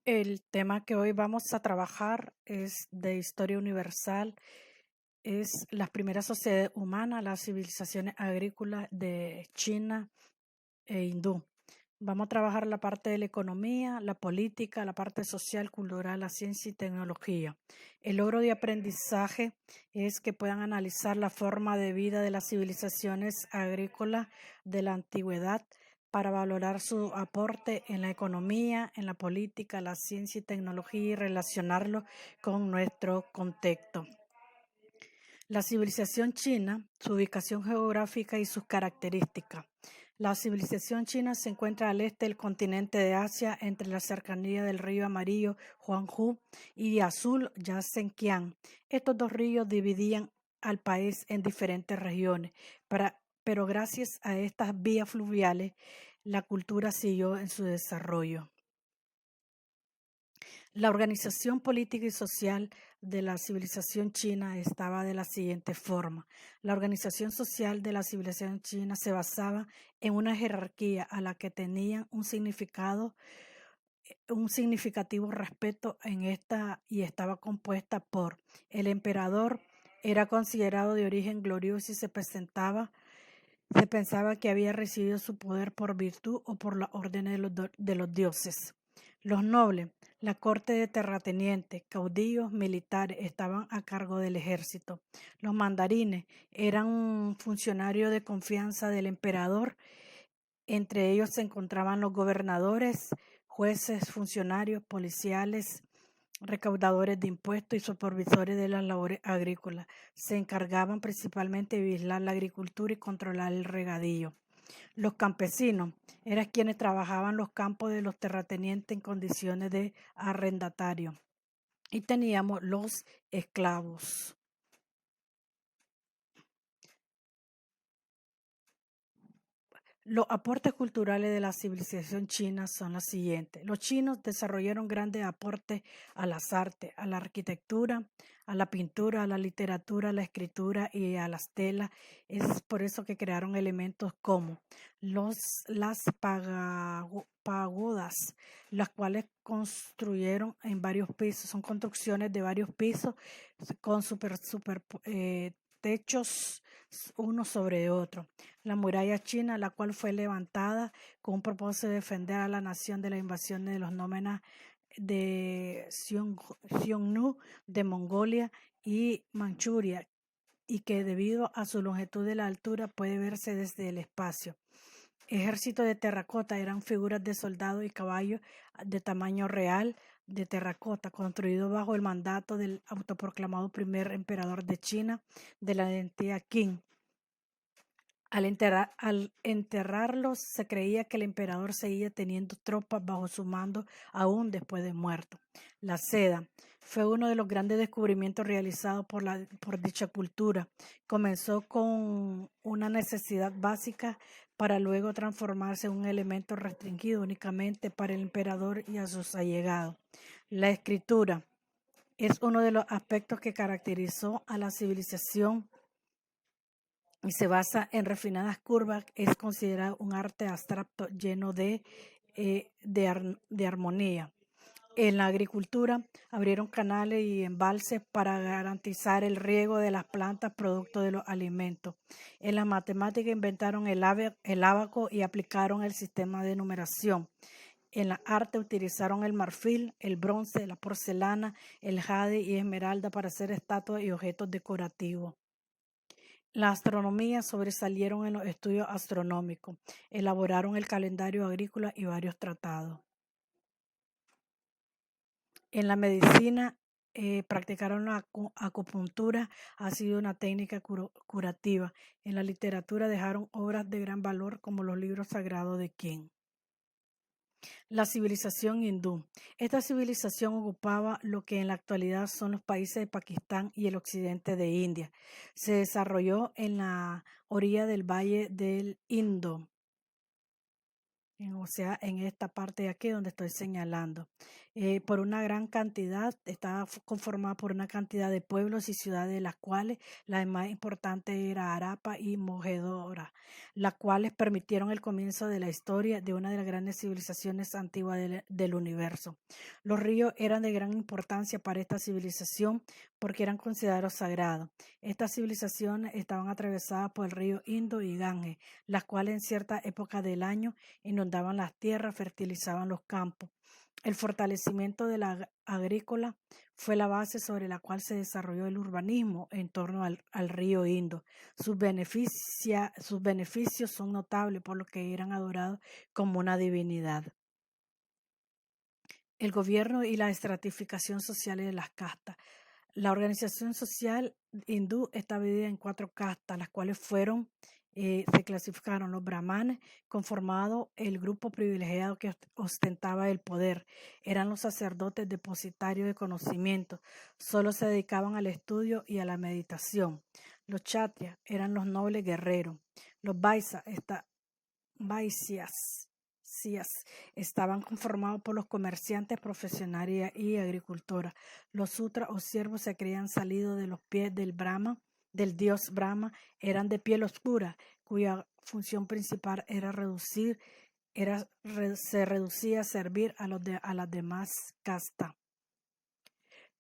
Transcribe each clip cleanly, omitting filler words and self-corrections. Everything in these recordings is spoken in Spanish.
El tema que hoy vamos a trabajar es de historia universal, es las primeras sociedades humanas, las civilizaciones agrícolas de China e hindú. Vamos a trabajar la parte de la economía, la política, la parte social, cultural, la ciencia y tecnología. El logro de aprendizaje es que puedan analizar la forma de vida de las civilizaciones agrícolas de la antigüedad para valorar su aporte en la economía, en la política, la ciencia y tecnología y relacionarlo con nuestro contexto. La civilización china, su ubicación geográfica y sus características. La civilización china se encuentra al este del continente de Asia, entre la cercanía del río amarillo Huanghu y azul Yangtze. Estos dos ríos dividían al país en diferentes regiones, pero gracias a estas vías fluviales, la cultura siguió en su desarrollo. La organización política y social de la civilización china estaba de la siguiente forma. La organización social de la civilización china se basaba en una jerarquía a la que tenían un significativo respeto en esta y estaba compuesta por el emperador, era considerado de origen glorioso y se pensaba que había recibido su poder por virtud o por la orden de los dioses. Los nobles, la corte de terratenientes, caudillos militares estaban a cargo del ejército. Los mandarines eran funcionarios de confianza del emperador. Entre ellos se encontraban los gobernadores, jueces, funcionarios policiales, recaudadores de impuestos y supervisores de las labores agrícolas. Se encargaban principalmente de vigilar la agricultura y controlar el regadío. Los campesinos eran quienes trabajaban los campos de los terratenientes en condiciones de arrendatario. Y teníamos los esclavos. Los aportes culturales de la civilización china son los siguientes. Los chinos desarrollaron grandes aportes a las artes, a la arquitectura, a la pintura, a la literatura, a la escritura y a las telas. Es por eso que crearon elementos como las pagodas, las cuales construyeron en varios pisos. Son construcciones de varios pisos con techos uno sobre otro. La muralla china, la cual fue levantada con un propósito de defender a la nación de la invasión de los nómadas de Xiongnu, de Mongolia y Manchuria, y que debido a su longitud de la altura puede verse desde el espacio. Ejército de terracota eran figuras de soldados y caballos de tamaño real de terracota, construidos bajo el mandato del autoproclamado primer emperador de China, de la dinastía Qing. Al enterrarlos, se creía que el emperador seguía teniendo tropas bajo su mando aún después de muerto. La seda fue uno de los grandes descubrimientos realizados por dicha cultura. Comenzó con una necesidad básica para luego transformarse en un elemento restringido únicamente para el emperador y a sus allegados. La escritura es uno de los aspectos que caracterizó a la civilización y se basa en refinadas curvas. Es considerado un arte abstracto lleno de armonía. En la agricultura abrieron canales y embalses para garantizar el riego de las plantas producto de los alimentos. En la matemática inventaron el ábaco y aplicaron el sistema de numeración. En la arte utilizaron el marfil, el bronce, la porcelana, el jade y esmeralda para hacer estatuas y objetos decorativos. La astronomía sobresalieron en los estudios astronómicos, elaboraron el calendario agrícola y varios tratados. En la medicina practicaron la acupuntura, ha sido una técnica curativa. En la literatura dejaron obras de gran valor como los libros sagrados de Qin. La civilización hindú. Esta civilización ocupaba lo que en la actualidad son los países de Pakistán y el occidente de India. Se desarrolló en la orilla del valle del Indo. o sea, en esta parte de aquí donde estoy señalando. Por una gran cantidad, estaba conformada por una cantidad de pueblos y ciudades, de las cuales la más importante era Harappa y Mohenjo-daro, las cuales permitieron el comienzo de la historia de una de las grandes civilizaciones antiguas del universo. Los ríos eran de gran importancia para esta civilización porque eran considerados sagrados. Estas civilizaciones estaban atravesadas por el río Indo y Ganges, las cuales en cierta época del año inundaban las tierras, fertilizaban los campos. El fortalecimiento de la agrícola fue la base sobre la cual se desarrolló el urbanismo en torno al río Indo. Sus beneficios son notables por lo que eran adorados como una divinidad. El gobierno y la estratificación social de las castas. La organización social hindú está dividida en 4 castas, las cuales se clasificaron los brahmanes, conformado el grupo privilegiado que ostentaba el poder. Eran los sacerdotes depositarios de conocimiento, solo se dedicaban al estudio y a la meditación. Los kshatriyas eran los nobles guerreros. Los vaisyas estaban conformados por los comerciantes profesionales y agricultores. Los sutras o siervos se creían salidos de los pies del dios Brahma, eran de piel oscura, cuya función principal se reducía a servir a las demás castas.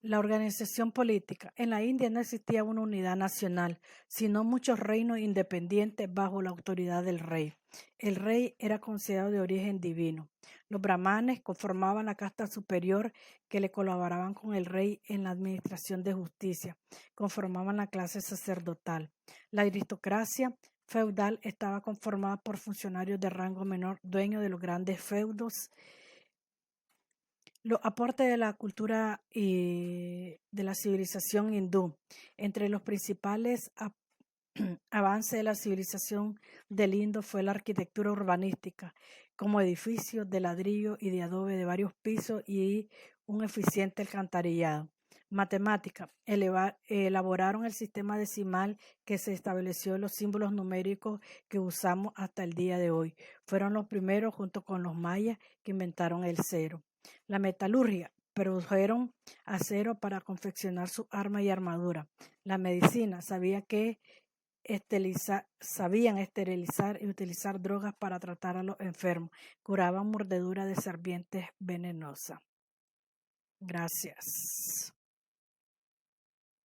La organización política. En la India no existía una unidad nacional, sino muchos reinos independientes bajo la autoridad del rey. El rey era considerado de origen divino. Los brahmanes conformaban la casta superior que le colaboraban con el rey en la administración de justicia. Conformaban la clase sacerdotal. La aristocracia feudal estaba conformada por funcionarios de rango menor, dueños de los grandes feudos. Los aportes de la cultura y de la civilización hindú. Entre los principales avances de la civilización del Indo fue la arquitectura urbanística, como edificios de ladrillo y de adobe de varios pisos y un eficiente alcantarillado. Matemática. Elaboraron el sistema decimal que se estableció en los símbolos numéricos que usamos hasta el día de hoy. Fueron los primeros, junto con los mayas, que inventaron el cero. La metalurgia. Produjeron acero para confeccionar sus armas y armadura. La medicina. Sabían esterilizar y utilizar drogas para tratar a los enfermos. Curaban mordeduras de serpientes venenosas. Gracias.